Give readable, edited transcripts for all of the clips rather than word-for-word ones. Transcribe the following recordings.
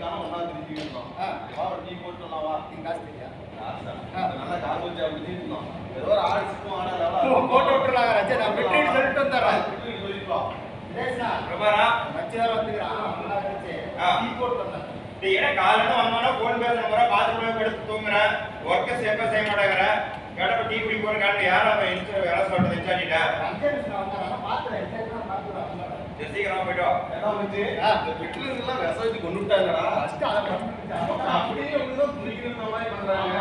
வச்சுக்காம ஒன்னா திருப்பி இருந்தோம் டீ போட்டுலாம் வா நீங்க காசு தெரியா நல்லா காசு வச்சு அப்படி தீர்த்தோம் ஏதோ ஒரு ஆடு சிக்கும் ஆனா போட்டு விட்டுலாங்க ரஜா நான் வெற்றின்னு சொல்லிட்டு வந்துடுறேன் சொல்லிப்போம் பிரபாரா மச்சியார் வந்துக்கிறான் டீ போட்டு வந்தேன் நீ என்ன காலையில வந்தோன்னா போன் பேசுற முறை பாத்ரூம்ல படுத்து தூங்குற ஒர்க்க சேஃபா செய்ய மாட்டேங்கிற கடப்ப டீ குடி போற காட்டு யாரா வேலை சொல்றது இன்சார்ஜிட்ட சீக்கிரமா போயிட்டோ ஏன்னா வந்து இந்த பெட்ரோல் எல்லாம் விசைச்சு கொண்டு விட்டாங்கடா அப்படியே ஒண்ணுதான் துணிக்கிற மாதிரி பண்றாங்க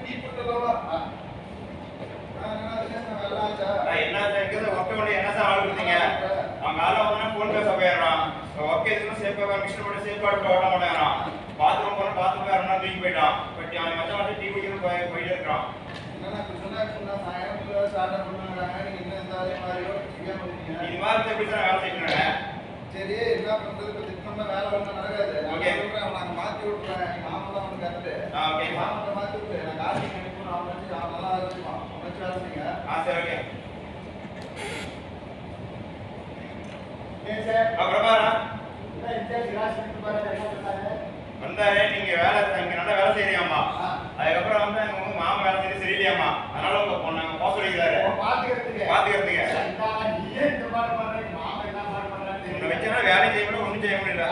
டீ போட்டுலாம் என்ன ஒர்க்க வேண்டிய என்ன சார் ஆள் கொடுத்தீங்க அவங்க ஆள வந்து போன் பேச போயிடுறான் ஒர்க் எதுவும் சேஃபா மிஷின் போட்டு சேஃபா ஓட மாட்டேங்கிறான் பாத்ரூம் போன பாத்ரூம் வேறனா தூக்கி போயிட்டான் பட் அவன் மச்சான் வந்து டீ குடிக்கணும் போயிட்டே இருக்கிறான் இது மாதிரி எப்படி சார் வேலை செய்யணும் சரி என்ன பண்றது இப்ப திட்டமா வேலை ஒன்றும் நடக்காது நாங்க மாத்தி விட்டுறேன் மாமா தான் வந்து கருத்து மாமத்தை மாத்தி விட்டு நான் காசு நினைப்போம் அவன் நினைச்சு அவன் நல்லா இருப்பான் நினைச்சு வேலை செய்யுங்க சரி ஓகே பிரபாரா வந்தாரு நீங்க வேலை இங்க நல்லா வேலை செய்யறியாமா அதுக்கப்புறம் வந்து உங்க மாமா வேலை செய்ய சரியில்லையாமா அதனால உங்க பொண்ணாங்க போக சொல்லிக்கிறாரு பாத்துக்கிறதுக்கு உன்னை வச்சா வேலை செய்ய முடியல ஒண்ணும் செய்ய முடியல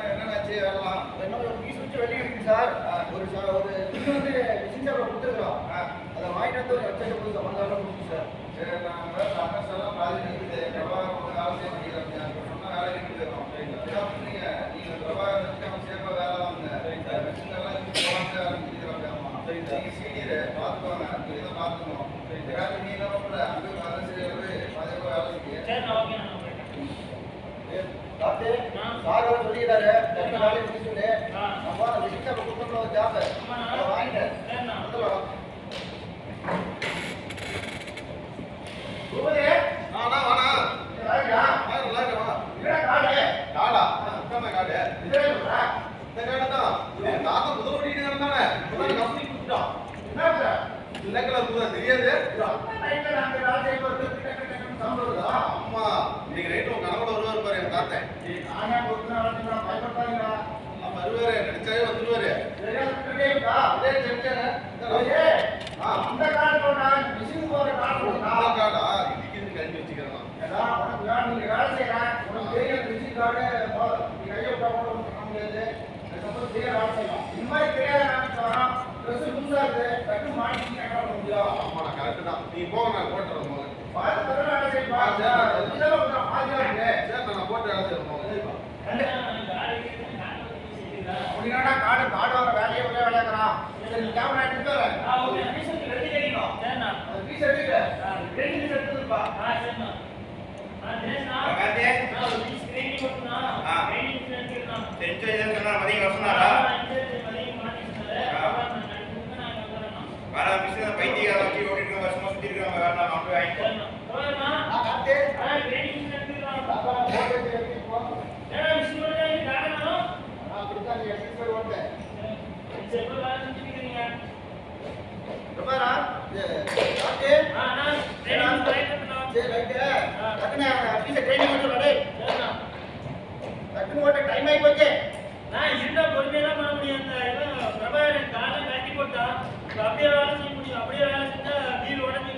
என்னன்னாச்சு வரலாம் என்ன ஒரு பீஸ் வச்சு வெளியே இருக்கு சார் ஒரு வந்து மிஷின் சாப்பிட கொடுத்துருக்கோம் அதை வாங்கிட்டு வந்து ஒரு வச்சு கொடுத்து சம்பந்தம் கொடுத்து சார் சரி நாங்கள் அட்ரஸ் எல்லாம் பாதி இருக்குது பிரபாகர் வேலை செய்ய மாட்டேங்கிறாங்க சொன்ன வேலை இருக்குது நீங்க பிரபாகர் வச்சு அவன் சேஃபா வேலை வாங்க மிஷின் எல்லாம் நீங்க சீனியர் பார்த்துக்கோங்க இதை பார்த்துக்கணும் நீ என்ன பண்ற அங்கே வேலை செய்யறது அதே வேலை செய்ய சார் சொல்லிக்கிறாரு வேலையை முடிச்சுட்டு நம்ம விசிட்டா கொடுத்தோம்ல ஒரு ஜாப் அதை வாங்கிட்டேன் தெரியாது அம்மா இன்னைக்கு நைட்டு உங்க கனவுல வருவார் பாரு என் தாத்தன் வருவாரு நடிச்சாவே வந்துருவாரு கழிஞ்சு வச்சுக்கிறேன் ஆமா நான் கரெக்ட் தான் நீ போக நான் போட்டுறேன் நான் போட்டு வேலை செய்யணும் காடு வர வேலையை ஒரே வேலையாக்குறான் கேமரா பைத்தியக்கார வச்சு ஓடிட்டு வருஷமா சுத்தி இருக்காங்க வேண்டாம் நான் போய் டைம் ஆகி போச்சு நான் இருந்தா பொறுமையெல்லாம் பண்ண முடியும் பிரபாகரன் காலை கட்டி போட்டா அப்படியே வேலை செய்ய முடியும் அப்படியே வேலை செஞ்சா வீல் உடஞ்சி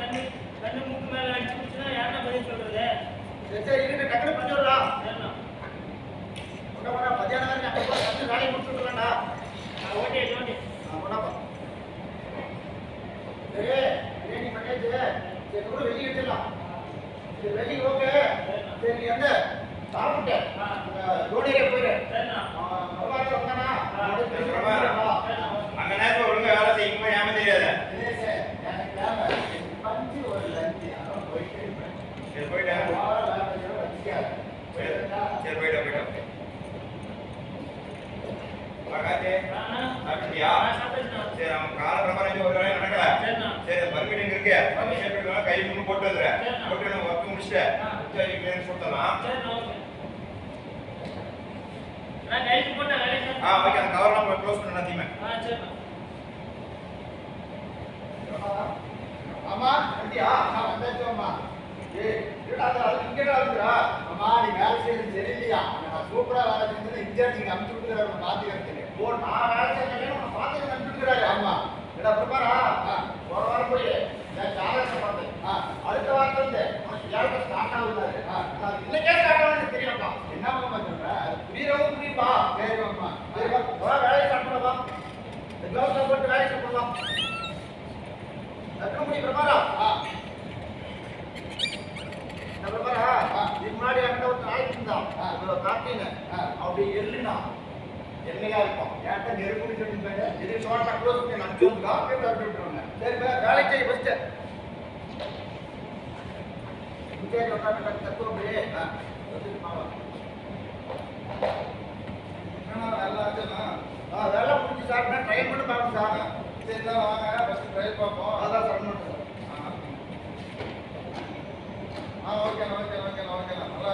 கண்ணு மூக்கு மேல அடிச்சு முடிச்சுன்னா யாருன்னா பதில் சொல்றது சரி இருக்கு டக்குனு பண்ணிடலாம் மத்தியானம் வேலையை முடிச்சுட்டுறேன்டா ஓகே ஓகே சரி நீ பண்ணியாச்சு சரி கூட வெளியே வச்சிடலாம் சரி வெளியே ஓகே சரி நீ வந்து சாப்பிட்டேன் ஜோடியிலே போயிடு அங்க நேரத்தில் ஒழுங்கா வேலை செய்யும்போது ஏமா தெரியாது சரி போயிட்டேன் சரி போயிட்டேன் சாப்பிட்டியா சரி அவன் கால பிரபாரம் ஒரு வேலையும் நடக்கல சரி பர்மிட்டிங் இருக்கு பர்மிஷன் கை மூணு போட்டு வந்துடுறேன் போட்டு நம்ம ஒர்க் முடிச்சுட்டு சரி கிளியரன்ஸ் கொடுத்தலாம் ஓகே அந்த கவர்லாம் க்ளோஸ் பண்ண தீமே ஆமா வந்தியா வந்தாச்சு அம்மா ஏய் என்னடா அது இங்கடா இருக்குடா அம்மா நீ வேலை செய்யறது சரியில்லையா? நான் சூப்பரா வேலை செஞ்சது இன்ஜினியர் நீங்க அனுப்பிச்சு விட்டுறாரு பாத்துக்கிறேன். ஓ நான் வேலை செஞ்சேன் உன்னை பார்த்து அனுப்பிச்சுக்கிறாரு. ஆமா. என்ன பிரபாரா ஒரு வாரம் போய் நான் ஜாதகத்தை பார்த்தேன். அடுத்த வாரத்துல இருந்து உனக்கு ஏழரை ஸ்டார்ட் ஆகுது. இன்னைக்கே ஸ்டார்ட் ஆகுதுன்னு தெரியலப்பா. என்ன மாமா சொல்ற? புரியறவும் புரியுப்பா. சரி மாமா. சரிப்பா வேலையை ஸ்டார்ட் பண்ணலாம். இந்த கிளவுஸ்ல போட்டு வேலையை ஸ்டார்ட் பண்ணலாம். முடி பிரபாரா பிரபாரா இதுக்கு முன்னாடி அந்த ஒரு நாய் இருந்தான் காட்டின அப்படி எள்ளுனா எண்ணெயா இருக்கும். ஏன்ட்ட நெருப்புன்னு சொல்லிட்டு இது ஷார்ட்டா க்ளோஸ் பண்ணி அனுப்பிச்சுடுங்க. சரி வேலை செய்ய ஃபர்ஸ்ட் விஜய் உட்காந்து தத்துவம் அப்படியே வேலை முடிஞ்சு சார் ட்ரை பண்ணி பாருங்க சார். சரி தான் வாங்க ஃபர்ஸ்ட் ட்ரை பார்ப்போம். அதான் சார் பண்ணுங்க. ஓகே நல்லா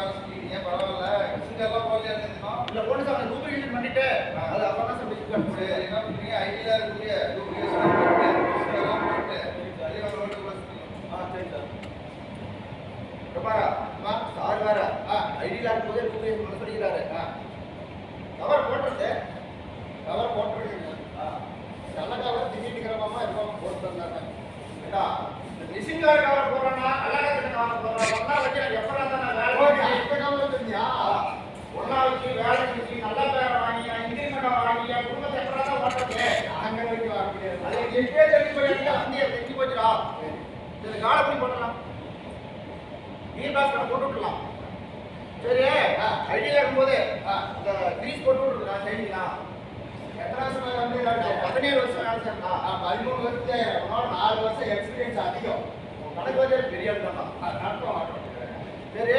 இருக்கீங்க பரவாயில்ல. கிருஷ்ணெல்லாம் போலியா இருந்தோம். இல்ல பொண்ணு சார் ரூபிகேஷன் பண்ணிட்டு அது அப்புறம் தான் சார் பிஸ்கட் சரி என்ன பண்ணுறீங்க? ஐடியில் இருக்கக்கூடிய கிருஷ்ணெல்லாம் போட்டு சரி சார் பிரபாரா சார் வேற ஐடியில் இருக்கும்போதே ரூபிகேஷன் பண்ண சொல்லிக்கிறாரு. Cover போட்டுருது cover போட்டுருக்கீங்க. நல்ல கவர் திடீர்னு மாமா எல்லாம் போட்டு வந்தாங்க. இந்த மிஷின் கவர் போடுறேன்னா கல்லாக்கத்துல கவர் போடுறேன். ஒன்னா வச்சு எப்பறம் தான் நான் வேலை ஓகே இப்ப கவர் தெரியா? ஒன்னா வச்சு வேலை செஞ்சு நல்லா பேரை வாங்கி இன்கிரிமெண்ட் வாங்கி என் குடும்பத்தை எப்பறம் தான் ஓட்டுறது. அங்க வரைக்கும் வர முடியாது. அது எங்கே தெரிஞ்சு போயிருந்தா வந்து தெரிஞ்சு போச்சுடா. இது காலப்படி போட்டுடலாம். நீர் பாஸ்கரை போட்டு விட்டுலாம். சரி ஐடியில் இருக்கும்போது இந்த கிரீஸ் போட்டு விட்டுருக்கலாம் சரிங்களா? எத்தனை வருஷம் வந்து 17 வருஷம் வேலை செய்யலாம். 13 வருஷத்துல 4 வருஷம் எக்ஸ்பீரியன்ஸ் அதிகம். கணக்கு வந்து பெரிய ஆள் தான். நடத்தும். சரி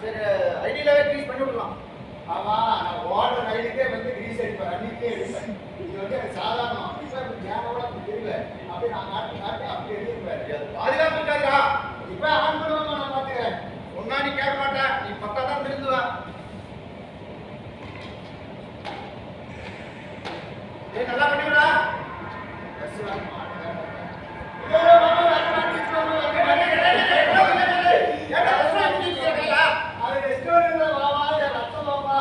சரி ஐடியிலவே கிரீஸ் பண்ணி விடலாம். ஆமா நான் ஓடுற ரயிலுக்கே வந்து கிரீஸ் அடிப்பேன். அன்னைக்கே அடிப்பேன். இது வந்து எனக்கு சாதாரணம். இப்ப ஞானோட தெரியல. அப்படியே நான் நாட்டு அப்படி எழுதிருப்பேன். பாதுகாப்பு இருக்காதுடா. இப்ப ஆன் பண்ணுவாங்க நான் பாத்துக்கிறேன். ஒன்னா நீ கேட்க மாட்டேன். நீ பக்கா தான் திருந்துவ. நல்லா பண்ணிவிடா. அது ரெஸ்டாரண்ட்ல வாவா ரத்தம் வாவா.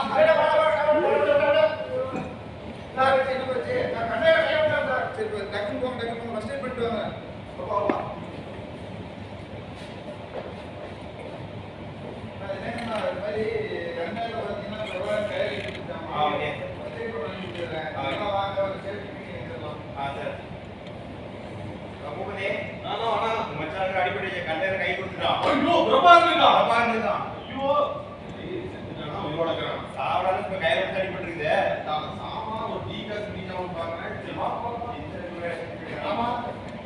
அடிப்படை கண்டையர் கை கொடுத்துட்டான். ஐயோ பிரபாகரா பிரபாகரன் ஐயோ செத்துட்டானா உயிரோட இருக்கறான். சாவடால இப்ப கையில வந்து அடிபட்டுருக்குது. சாமா ஒரு டீ காசு மீனாவும் பாக்குறேன். ஆமா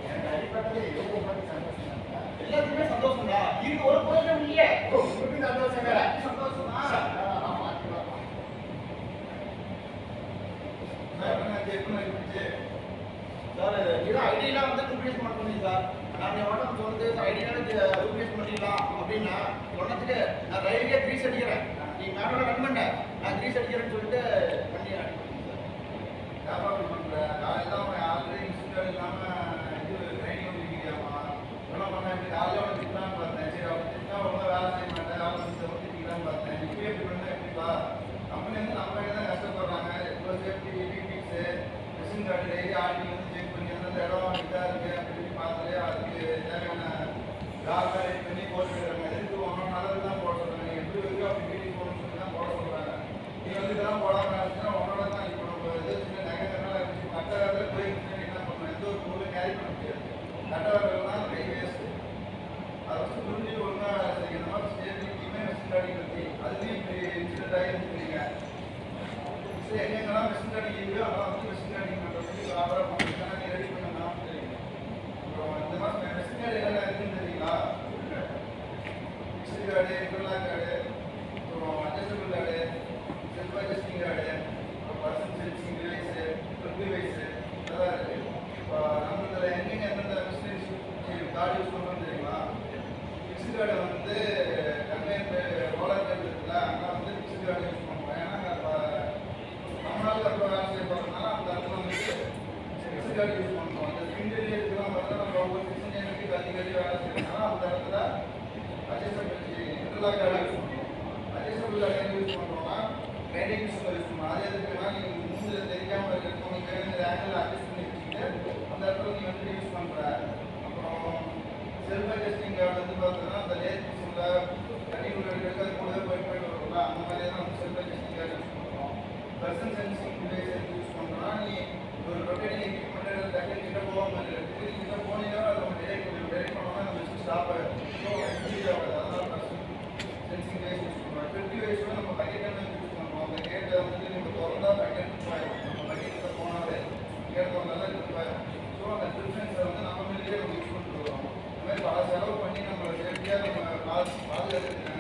எனக்கு அடிப்பட்டது எவ்வளவு பத்தி சந்தோஷம். எல்லாத்துக்குமே சந்தோஷம் தான். இதுக்கு ஒரு பிரயோஜனம் இல்லையே. உங்களுக்கு சந்தோஷம் வேற. சந்தோஷம் தான். சார் இதான் ஐடியெல்லாம் வந்து ரூபிகேஷன் பண்ண சொன்னீங்க சார். நான் என் உடம்பு சொல்லுது சார் ஐடியெல்லாம் ரூபிகேஷன் பண்ணிடலாம் அப்படின்னா சொன்னதுக்கு நான் ரயிலுக்கே கிரீஸ் அடிக்கிறேன். நீ மேடோட ரன் பண்ண நான் கிரீஸ் அடிக்கிறேன்னு சொல்லிட்டு பண்ணி எங்கெங்கெல்லாம் மிஷின் அடி இல்லையோ அதெல்லாம் வந்து மிஷின் அடி பண்ணுறதுக்கு லாபம் பண்ணுறதுக்கான நீ ரெடி பண்ணலாம். அப்புறம் இந்த மாதிரி மிஷின் அடி எல்லாம் இருக்குன்னு தெரியுங்களா? மிக்ஸி கார்டு, இன்டர்லாக் கார்டு, அப்புறம் adjustable guard, self adjusting guard, அப்புறம் person sensing device, trip device இதெல்லாம் இருக்குது. இப்போ நம்ம இதில் எங்கெங்கே எந்தெந்த மிஷின் கார்டு யூஸ் பண்ணுறோம்னு தெரியுங்களா? மிக்ஸி கார்டை வந்து கன்வேயர் ரோலர் கார்டு இருக்குல்ல, அங்கே வந்து மிக்ஸி கார்டு யூஸ் பண்ணுவோம். ஏன்னா நம்மளால இப்போ வேலை செய்ய போகிறதுனால அந்த இடத்துல வந்து மிக்ஸி கார்டு யூஸ் பண்ணுறோம். மெயின்டைன்ஸ் யூஸ் பண்ணணும். அது எதுக்குன்னா நீங்கள் மூஞ்சில் தெரியாமல் இருக்கிறது நீங்கள் இந்த ஆங்கிள் அட்ஜஸ்ட் பண்ணி வச்சுக்கிட்டு அந்த இடத்துல நீ வந்து யூஸ் பண்ணுற. அப்புறம் செல்ஃப் அட்ஜஸ்டிங் கார்டு வந்து பார்த்தீங்கன்னா அந்த லேத் மிஷினில் கட்டிக்குள்ள எடுக்கிறது கூடவே போயிட்டு வரும்ல, அந்த மாதிரி தான் நம்ம செல்ஃப் அட்ஜஸ்டிங் கார்டு யூஸ் பண்ணுறோம். பர்சன் சென்சிங் டிவைஸ் யூஸ் பண்ணுறோம்னா நீ ஒரு ரொட்டேட்டிங் எக்யூப்மெண்ட் டக்குனு கிட்ட போகாமல் இருக்குது கிட்ட போனீங்கன்னா அதை நம்ம டெரெக்ட் பண்ணோம்னா நம்ம வச்சு ஸ்டாப் ஆகிடும். அதனால பர்சன் சென்சிங் டிவைஸ் யூஸ் பண்ணுறோம். ஃபிஃப்டி வைஸில் நம்ம பக்கெட் யூஸ் பண்ணுறோம். அந்த கேட்டை வந்து நம்ம திறந்தா பக்கெட் போயிடும், நம்ம பக்கெட்டில் போனாலே கேட் திறந்தாலும் ட்ரிப் ஆயிடும். ஸோ அந்த ட்ரிப்ஸை வந்து நம்ம மேலேயே நம்ம யூஸ் பண்ணிட்டு வரோம். இந்த மாதிரி பல செலவு பண்ணி நம்மளை சேஃப்டியாக நம்ம பாதுகாத்துக்கு